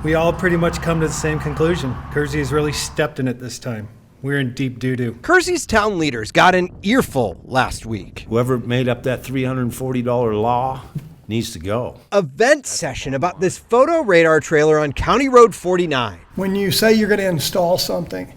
We all pretty much come to the same conclusion. Kersey has really stepped in it this time. We're in deep doo-doo. Kersey's town leaders got an earful last week. Whoever made up that $340 law needs to go. A vent session about this photo radar trailer on County Road 49. When you say you're going to install something,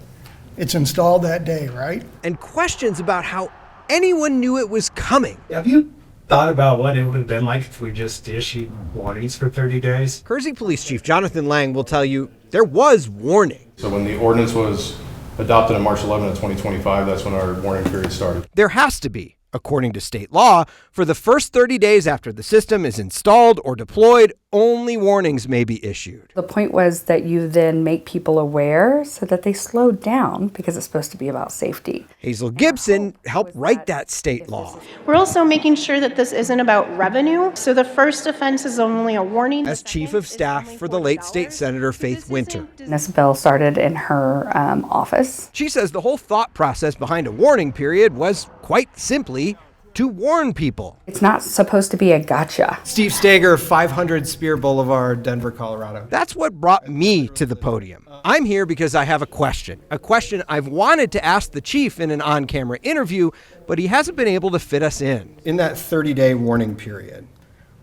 it's installed that day, right? And questions about how anyone knew it was coming. Have you thought about what it would have been like if we just issued warnings for 30 days? Kersey Police Chief Jonathan Lang will tell you there was warning. So when the ordinance was adopted on March 11 of 2025, that's when our warning period started. There has to be, according to state law, for the first 30 days after the system is installed or deployed, only warnings may be issued. The point was that you then make people aware so that they slow down because it's supposed to be about safety. Hazel Gibson helped write that state law. We're also making sure that this isn't about revenue. So the first offense is only a warning. As chief of staff for the late state senator Faith Winter. This bill started in her office. She says the whole thought process behind a warning period was quite simply to warn people. It's not supposed to be a gotcha. Steve Stager, 500 Spear Boulevard, Denver, Colorado. That's what brought me to the podium. I'm here because I have a question I've wanted to ask the chief in an on-camera interview, but he hasn't been able to fit us in. In that 30-day warning period,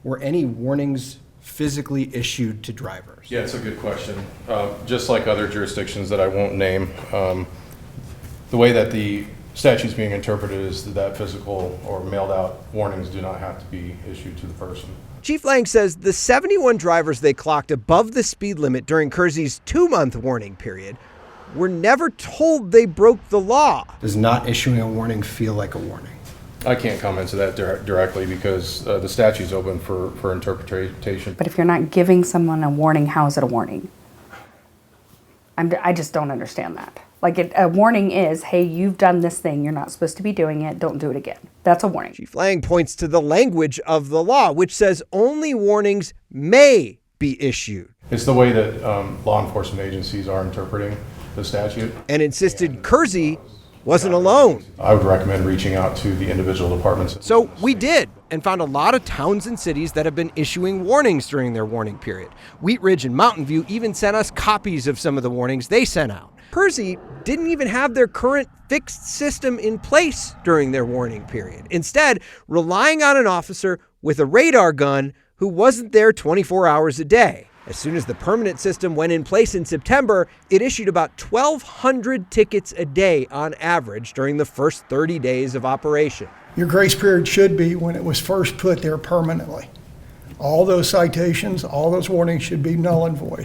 were any warnings physically issued to drivers? Yeah, it's a good question. Just like other jurisdictions that I won't name, the way that the statute's being interpreted is that physical or mailed out warnings do not have to be issued to the person. Chief Lang says the 71 drivers they clocked above the speed limit during Kersey's 2-month warning period were never told they broke the law. Does not issuing a warning feel like a warning? I can't comment to that directly because the statute's open for interpretation. But if you're not giving someone a warning, how is it a warning? I just don't understand that. Like a warning is, hey, you've done this thing. You're not supposed to be doing it. Don't do it again. That's a warning. Chief Lang points to the language of the law, which says only warnings may be issued. It's the way that law enforcement agencies are interpreting the statute. And insisted Kersey wasn't alone. I would recommend reaching out to the individual departments. So we did, and found a lot of towns and cities that have been issuing warnings during their warning period. Wheat Ridge and Mountain View even sent us copies of some of the warnings they sent out. Kersey didn't even have their current fixed system in place during their warning period. Instead, relying on an officer with a radar gun who wasn't there 24 hours a day. As soon as the permanent system went in place in September, it issued about 1,200 tickets a day on average during the first 30 days of operation. Your grace period should be when it was first put there permanently. All those citations, all those warnings should be null and void.